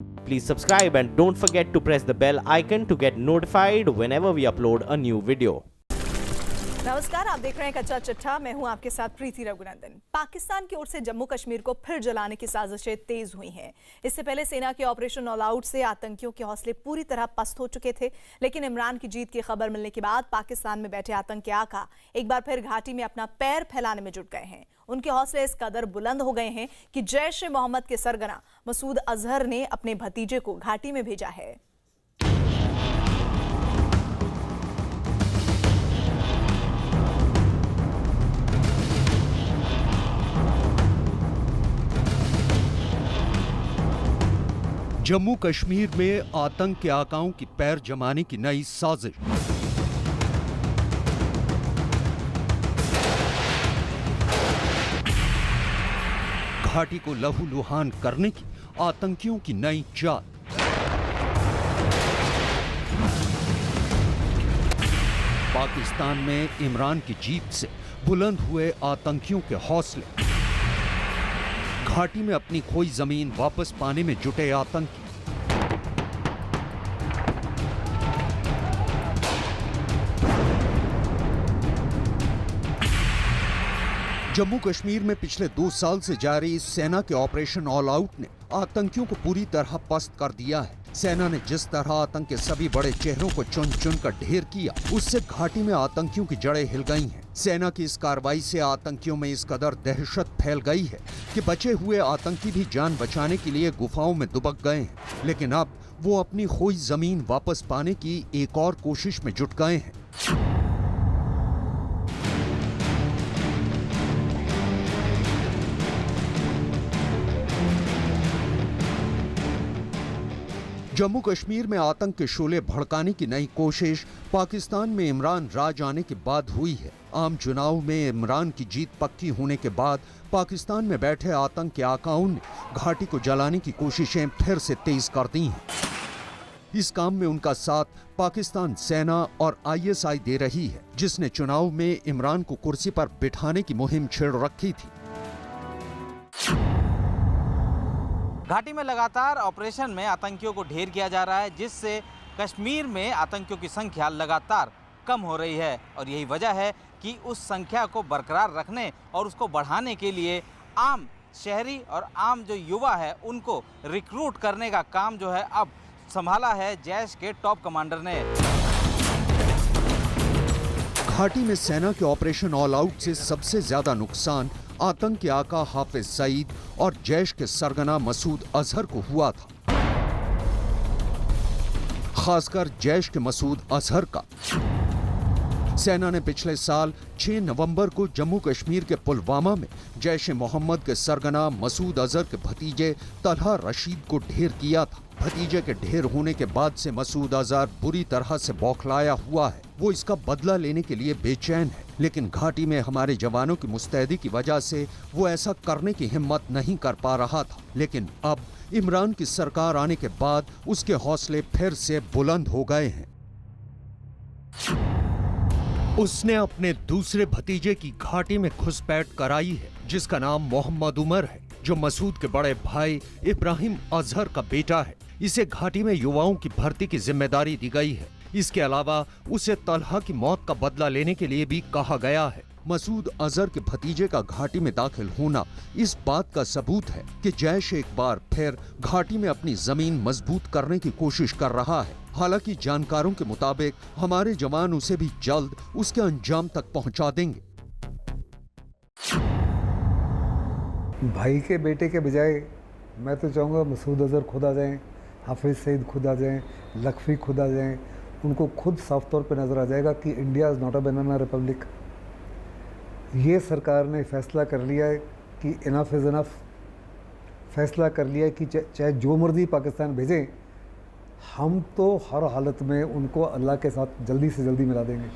Please subscribe and don't forget to press the bell icon to get notified whenever we upload a new video. नमस्कार, आप देख रहे हैं कच्चा चिट्ठा। मैं हूं आपके साथ प्रीति रघुनंदन। पाकिस्तान की ओर से जम्मू कश्मीर को फिर जलाने की साजिशें तेज हुई हैं। इससे पहले सेना के ऑपरेशन ऑल आउट से आतंकियों के हौसले पूरी तरह पस्त हो चुके थे, लेकिन इमरान की जीत की खबर मिलने के बाद पाकिस्तान में बैठे आतंकी आका एक बार फिर घाटी में अपना पैर फैलाने में जुट गए हैं। उनके हौसले इस कदर बुलंद हो गए हैं कि जैश ए मोहम्मद के सरगना मसूद अजहर ने अपने भतीजे को घाटी में भेजा है। जम्मू कश्मीर में आतंक के आकाओं की पैर जमाने की नई साजिश। घाटी को लहूलुहान करने की आतंकियों की नई चाल। पाकिस्तान में इमरान की जीत से बुलंद हुए आतंकियों के हौसले। घाटी में अपनी खोई जमीन वापस पाने में जुटे आतंकी। जम्मू कश्मीर में पिछले 2 साल से जारी सेना के ऑपरेशन ऑल आउट ने आतंकियों को पूरी तरह पस्त कर दिया है। सेना ने जिस तरह आतंक के सभी बड़े चेहरों को चुन चुन कर ढेर किया, उससे घाटी में आतंकियों की जड़ें हिल गई हैं। सेना की इस कार्रवाई से आतंकियों में इस कदर दहशत फैल गई है कि बचे हुए आतंकी भी जान बचाने के लिए गुफाओं में दुबक गए हैं, लेकिन अब वो अपनी खोई जमीन वापस पाने की एक और कोशिश में जुट गए हैं। जम्मू कश्मीर में आतंक के शोले भड़काने की नई कोशिश पाकिस्तान में इमरान राज आने के बाद हुई है। आम चुनाव में इमरान की जीत पक्की होने के बाद पाकिस्तान में बैठे आतंक के आकाओं ने घाटी को जलाने की कोशिशें फिर से तेज कर दी हैं। इस काम में उनका साथ पाकिस्तान सेना और ISI दे रही है, जिसने चुनाव में इमरान को कुर्सी पर बिठाने की मुहिम छेड़ रखी थी। घाटी में लगातार ऑपरेशन में आतंकियों को ढेर किया जा रहा है, जिससे कश्मीर में आतंकियों की संख्या लगातार कम हो रही है। और यही वजह है कि उस संख्या को बरकरार रखने और उसको बढ़ाने के लिए आम शहरी और आम जो युवा है उनको रिक्रूट करने का काम जो है अब संभाला है जैश के टॉप कमांडर ने। घाटी में सेना के ऑपरेशन ऑल आउट से सबसे ज्यादा नुकसान आतंक के आका हाफिज सईद और जैश के सरगना मसूद अजहर को हुआ था, खासकर जैश के मसूद अजहर का। सेना ने पिछले साल 6 नवंबर को जम्मू कश्मीर के पुलवामा में जैश ए मोहम्मद के सरगना मसूद अजहर के भतीजे तलहा रशीद को ढेर किया था। भतीजे के ढेर होने के बाद से मसूद अजहर बुरी तरह से बौखलाया हुआ है। वो इसका बदला लेने के लिए बेचैन है, लेकिन घाटी में हमारे जवानों की मुस्तैदी की वजह से वो ऐसा करने की हिम्मत नहीं कर पा रहा था। लेकिन अब इमरान की सरकार आने के बाद उसके हौसले फिर से बुलंद हो गए हैं। उसने अपने दूसरे भतीजे की घाटी में घुसपैठ कराई है, जिसका नाम मोहम्मद उमर है, जो मसूद के बड़े भाई इब्राहिम अजहर का बेटा है। इसे घाटी में युवाओं की भर्ती की जिम्मेदारी दी गई है। इसके अलावा उसे तलहा की मौत का बदला लेने के लिए भी कहा गया है। मसूद अजहर के भतीजे का घाटी में दाखिल होना इस बात का सबूत है कि जैश एक बार फिर घाटी में अपनी जमीन मजबूत करने की कोशिश कर रहा है। हालांकि जानकारों के मुताबिक हमारे जवान उसे भी जल्द उसके अंजाम तक पहुंचा देंगे। भाई के बेटे के बजाय मैं तो चाहूँगा मसूद अजहर खुद आ जाएं, हाफिज सईद खुद आ जाएं, लखवी खुद आ जाएं। उनको खुद साफ तौर पे नज़र आ जाएगा कि India is not a banana Republic. ये सरकार ने फैसला कर लिया है कि इनफ इज़ इनफ। फैसला कर लिया है कि चाहे जो मर्जी पाकिस्तान भेजें, हम तो हर हालत में उनको अल्लाह के साथ जल्दी से जल्दी मिला देंगे।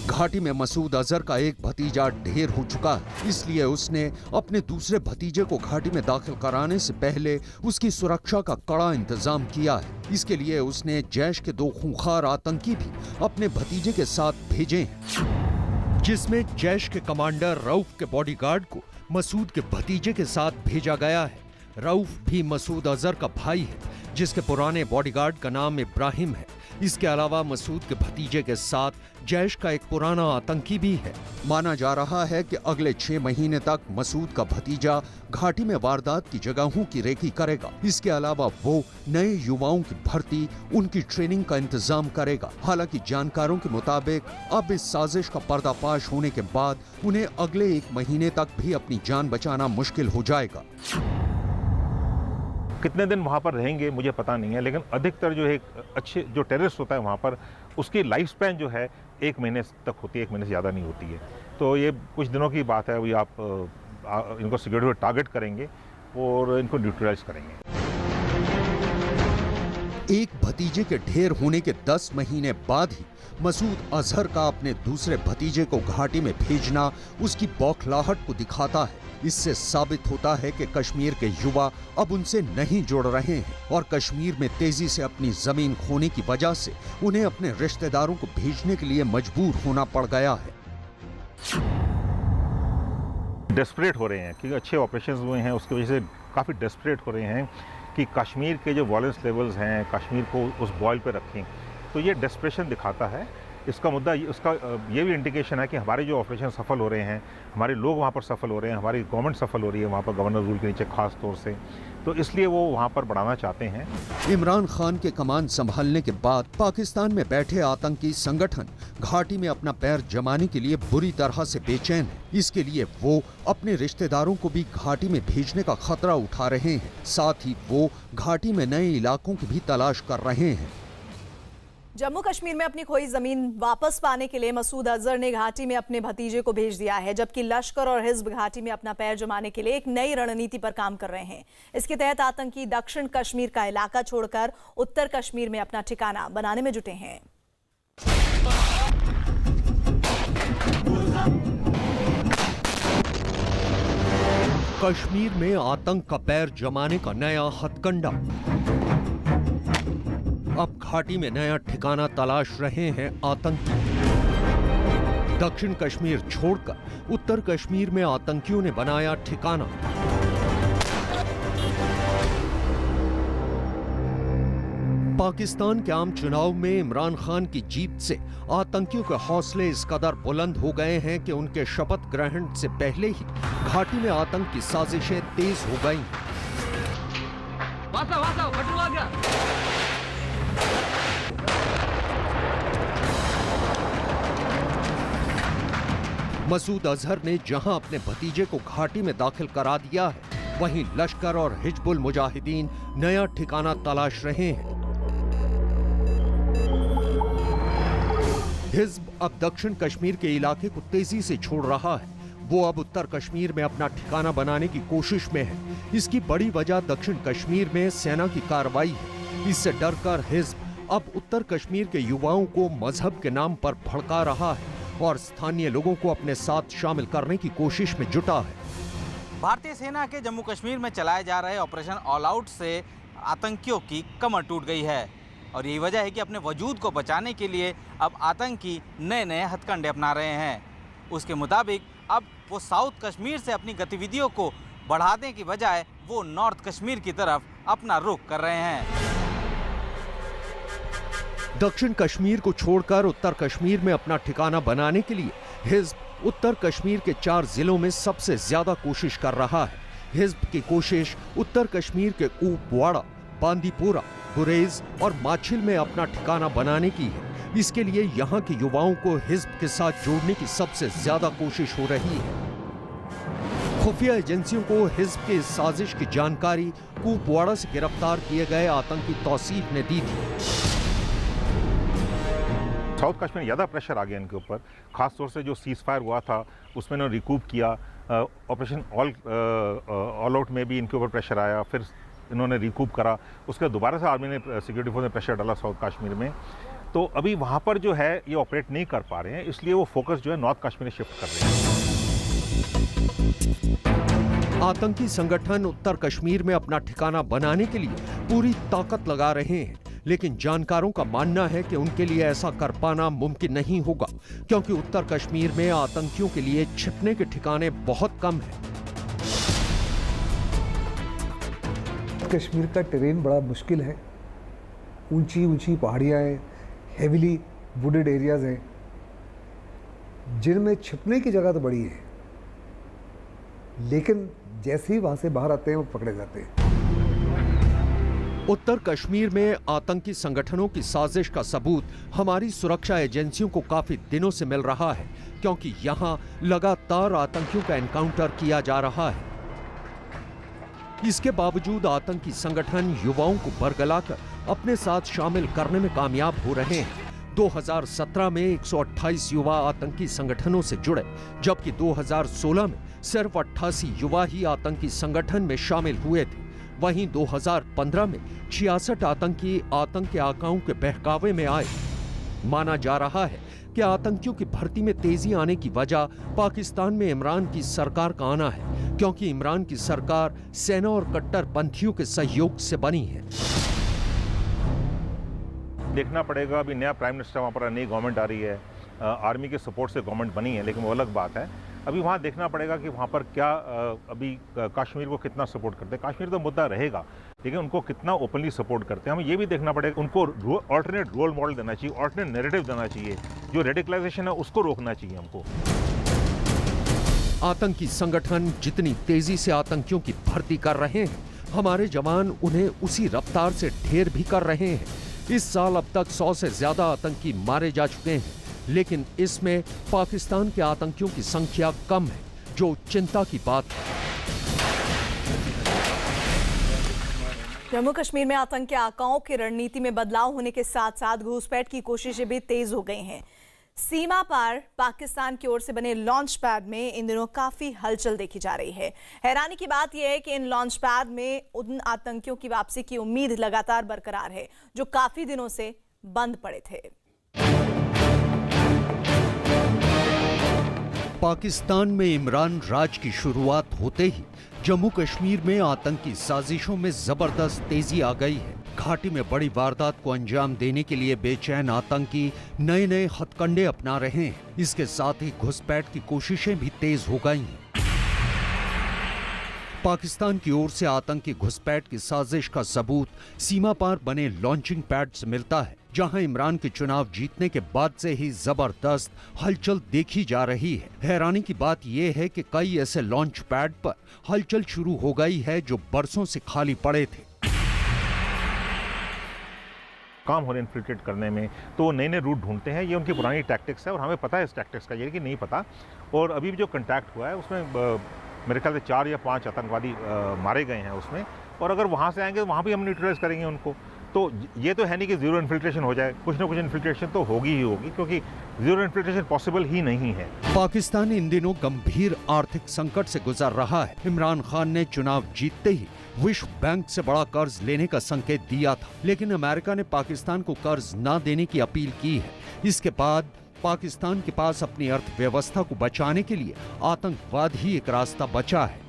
घाटी में मसूद अजहर का एक भतीजा ढेर हो चुका है, इसलिए उसने अपने दूसरे भतीजे को घाटी में दाखिल कराने से पहले उसकी सुरक्षा का कड़ा इंतजाम किया है। इसके लिए उसने जैश के 2 खूंखार आतंकी भी अपने भतीजे के साथ भेजे हैं, जिसमें जैश के कमांडर रऊफ के बॉडीगार्ड को मसूद के भतीजे के साथ भेजा गया है। रऊफ भी मसूद अजहर का भाई है, जिसके पुराने बॉडीगार्ड का नाम इब्राहिम है। इसके अलावा मसूद के भतीजे के साथ जैश का एक पुराना आतंकी भी है। माना जा रहा है कि अगले 6 महीने तक मसूद का भतीजा घाटी में वारदात की जगहों की रेकी करेगा। इसके अलावा वो नए युवाओं की भर्ती, उनकी ट्रेनिंग का इंतजाम करेगा। हालांकि जानकारों के मुताबिक अब इस साजिश का पर्दाफाश होने के बाद उन्हें अगले 1 महीने तक भी अपनी जान बचाना मुश्किल हो जाएगा। कितने दिन वहाँ पर रहेंगे मुझे पता नहीं है, लेकिन अधिकतर जो है अच्छे जो टेररिस्ट होता है वहाँ पर, उसकी लाइफ स्पैन जो है 1 महीने तक होती है, 1 महीने से ज़्यादा नहीं होती है। तो ये कुछ दिनों की बात है, अभी आप इनको सिक्योरिटी पर टारगेट करेंगे और इनको न्यूट्रलाइज करेंगे। एक भतीजे के ढेर होने के 10 महीने बाद ही मसूद अजहर का अपने दूसरे भतीजे को घाटी में भेजना उसकी बौखलाहट को दिखाता है। इससे साबित होता है कि कश्मीर के युवा अब उनसे नहीं जुड़ रहे हैं और कश्मीर में तेजी से अपनी जमीन खोने की वजह से उन्हें अपने रिश्तेदारों को भेजने के लिए मजबूर होना पड़ गया है। डेस्परेट हो रहे हैं क्योंकि अच्छे ऑपरेशंस हुए हैं, उसकी वजह से काफ़ी डेस्परेट हो रहे हैं कि कश्मीर के जो वायलेंस लेवल्स हैं, कश्मीर को उस बॉयल पे रखें। तो ये डेस्परेशन दिखाता है। इसका मुद्दा, उसका ये भी इंडिकेशन है कि हमारे जो ऑपरेशन सफल हो रहे हैं, हमारे लोग वहाँ पर सफल हो रहे हैं, हमारी गवर्नमेंट सफल हो रही है वहाँ पर गवर्नर रूल के नीचे खास तौर से, तो इसलिए वो वहाँ पर बढ़ाना चाहते हैं। इमरान खान के कमान संभालने के बाद पाकिस्तान में बैठे आतंकी संगठन घाटी में अपना पैर जमाने के लिए बुरी तरह से बेचैन है। इसके लिए वो अपने रिश्तेदारों को भी घाटी में भेजने का खतरा उठा रहे हैं। साथ ही वो घाटी में नए इलाकों की भी तलाश कर रहे हैं। जम्मू कश्मीर में अपनी खोई जमीन वापस पाने के लिए मसूद अजहर ने घाटी में अपने भतीजे को भेज दिया है, जबकि लश्कर और हिज्ब घाटी में अपना पैर जमाने के लिए एक नई रणनीति पर काम कर रहे हैं। इसके तहत आतंकी दक्षिण कश्मीर का इलाका छोड़कर उत्तर कश्मीर में अपना ठिकाना बनाने में जुटे हैं। कश्मीर में आतंक का पैर जमाने का नया हथकंडा। अब घाटी में नया ठिकाना तलाश रहे हैं आतंकी। दक्षिण कश्मीर छोड़कर उत्तर कश्मीर में आतंकियों ने बनाया ठिकाना। पाकिस्तान के आम चुनाव में इमरान खान की जीत से आतंकियों के हौसले इस कदर बुलंद हो गए हैं कि उनके शपथ ग्रहण से पहले ही घाटी में आतंक की साजिशें तेज हो गई। मसूद अजहर ने जहां अपने भतीजे को घाटी में दाखिल करा दिया है, वहीं लश्कर और हिजबुल मुजाहिदीन नया ठिकाना तलाश रहे हैं। हिज्ब अब दक्षिण कश्मीर के इलाके को तेजी से छोड़ रहा है। वो अब उत्तर कश्मीर में अपना ठिकाना बनाने की कोशिश में है। इसकी बड़ी वजह दक्षिण कश्मीर में सेना की कार्रवाई है। इससे डरकर हिज्ब अब उत्तर कश्मीर के युवाओं को मजहब के नाम पर भड़का रहा है और स्थानीय लोगों को अपने साथ शामिल करने की कोशिश में जुटा है। भारतीय सेना के जम्मू कश्मीर में चलाए जा रहे ऑपरेशन ऑल आउट से आतंकियों की कमर टूट गई है और यही वजह है कि अपने वजूद को बचाने के लिए अब आतंकी नए नए हथकंडे अपना रहे हैं। उसके मुताबिक अब वो साउथ कश्मीर से अपनी गतिविधियों को बढ़ाने की बजाय वो नॉर्थ कश्मीर की तरफ अपना रुख कर रहे हैं। दक्षिण कश्मीर को छोड़कर उत्तर कश्मीर में अपना ठिकाना बनाने के लिए हिज्ब उत्तर कश्मीर के 4 जिलों में सबसे ज्यादा कोशिश कर रहा है। हिज्ब की कोशिश उत्तर कश्मीर के कुपवाड़ा, बांदीपोरा, गुरेज और माछिल में अपना ठिकाना बनाने की है। इसके लिए यहाँ के युवाओं को हिज्ब के साथ जोड़ने की सबसे ज्यादा कोशिश हो रही है। खुफिया एजेंसियों को हिज्ब के इस साजिश की जानकारी कुपवाड़ा से गिरफ्तार किए गए आतंकी तौसीफ ने दी थी। साउथ कश्मीर में ज़्यादा प्रेशर आ गया इनके ऊपर, खास तौर से जो सीज फायर हुआ था उसमें इन्होंने रिकूप किया। ऑपरेशन ऑल आउट में भी इनके ऊपर प्रेशर आया, फिर इन्होंने रिकूप करा, उसके दोबारा से आर्मी ने सिक्योरिटी फोर्स ने प्रेशर डाला साउथ कश्मीर में। तो अभी वहाँ पर जो है ये ऑपरेट नहीं कर पा रहे हैं, इसलिए वो फोकस जो है नॉर्थ कश्मीर में शिफ्ट कर रहे हैं। आतंकी संगठन उत्तर कश्मीर में अपना ठिकाना बनाने के लिए पूरी ताकत लगा रहे हैं, लेकिन जानकारों का मानना है कि उनके लिए ऐसा कर पाना मुमकिन नहीं होगा, क्योंकि उत्तर कश्मीर में आतंकियों के लिए छिपने के ठिकाने बहुत कम हैं। कश्मीर का टेरेन बड़ा मुश्किल है, ऊंची ऊंची पहाड़ियाँ हैं, हेविली वुडेड एरियाज हैं, जिनमें छिपने की जगह तो बड़ी है, लेकिन जैसे ही वहाँ से बाहर आते हैं वो पकड़े जाते हैं। उत्तर कश्मीर में आतंकी संगठनों की साजिश का सबूत हमारी सुरक्षा एजेंसियों को काफी दिनों से मिल रहा है, क्योंकि यहाँ लगातार आतंकियों का एनकाउंटर किया जा रहा है। इसके बावजूद आतंकी संगठन युवाओं को बरगलाकर अपने साथ शामिल करने में कामयाब हो रहे हैं। 2017 में 128 युवा आतंकी संगठनों से जुड़े, जबकि 2016 में सिर्फ 88 युवा ही आतंकी संगठन में शामिल हुए थे। वहीं 2015 में 66 आतंकी आतंक के आकाओं के बहकावे में आए। माना जा रहा है कि आतंकियों की भर्ती में तेजी आने की वजह पाकिस्तान में इमरान की सरकार का आना है, क्योंकि इमरान की सरकार सेना और कट्टरपंथियों के सहयोग से बनी है। देखना पड़ेगा, अभी नया प्राइम मिनिस्टर वहाँ पर, नई गवर्नमेंट आ रही है, आर्मी के सपोर्ट से गवर्नमेंट बनी है, लेकिन वो अलग बात है। अभी वहाँ देखना पड़ेगा कि वहाँ पर क्या अभी कश्मीर को कितना सपोर्ट करते हैं। कश्मीर तो मुद्दा रहेगा, लेकिन उनको कितना ओपनली सपोर्ट करते हैं, हमें ये भी देखना पड़ेगा। उनको ऑल्टरनेट रोल मॉडल देना चाहिए, ऑल्टरनेट नैरेटिव देना चाहिए, जो रेडिकलाइजेशन है उसको रोकना चाहिए हमको। आतंकी संगठन जितनी तेजी से आतंकियों की भर्ती कर रहे हैं, हमारे जवान उन्हें उसी रफ्तार से ढेर भी कर रहे हैं। इस साल अब तक 100 से ज्यादा आतंकी मारे जा चुके हैं, लेकिन इसमें पाकिस्तान के आतंकियों की संख्या कम है, जो चिंता की बात है। जम्मू कश्मीर में आतंक के आकाओं की रणनीति में बदलाव होने के साथ साथ घुसपैठ की कोशिशें भी तेज हो गई हैं। सीमा पार पाकिस्तान की ओर से बने लॉन्च पैड में इन दिनों काफी हलचल देखी जा रही है। हैरानी की बात यह है कि इन लॉन्च पैड में उन आतंकियों की वापसी की उम्मीद लगातार बरकरार है, जो काफी दिनों से बंद पड़े थे। पाकिस्तान में इमरान राज की शुरुआत होते ही जम्मू कश्मीर में आतंकी साजिशों में जबरदस्त तेजी आ गई है। घाटी में बड़ी वारदात को अंजाम देने के लिए बेचैन आतंकी नए नए हथकंडे अपना रहे हैं। इसके साथ ही घुसपैठ की कोशिशें भी तेज हो गई हैं। पाकिस्तान की ओर से आतंकी घुसपैठ की साजिश का सबूत सीमा पार बने लॉन्चिंग पैड से मिलता है, जहां इमरान के चुनाव जीतने के बाद से ही जबरदस्त हलचल देखी जा रही है। हैरानी की बात यह है कि कई ऐसे लॉन्च पैड पर हलचल शुरू हो गई है जो बरसों से खाली पड़े थे। काम हो रहे इन्फिल्ट्रेट करने में, तो नए नए रूट ढूंढते हैं। ये उनकी पुरानी टैक्टिक्स है और हमें पता है इस टैक्टिक्स का, ये कि नहीं पता। और अभी भी जो कंटैक्ट हुआ है उसमें मेरे ख्याल से 4 या 5 आतंकवादी मारे गए हैं उसमें, और अगर वहाँ से आएंगे तो वहाँ भी हम न्यूट्रलाइज करेंगे उनको। तो ये तो है नहीं कि जीरो इन्फिल्ट्रेशन हो जाए, कुछ ना कुछ इन्फिल्ट्रेशन तो होगी ही होगी, क्योंकि जीरो इन्फिल्ट्रेशन पॉसिबल ही नहीं है। पाकिस्तान इन दिनों गंभीर आर्थिक संकट से गुजर रहा है। इमरान खान ने चुनाव जीतते ही विश्व बैंक से बड़ा कर्ज लेने का संकेत दिया था, लेकिन अमेरिका ने पाकिस्तान को कर्ज न देने की अपील की है। इसके बाद पाकिस्तान के पास अपनी अर्थव्यवस्था को बचाने के लिए आतंकवाद ही एक रास्ता बचा है।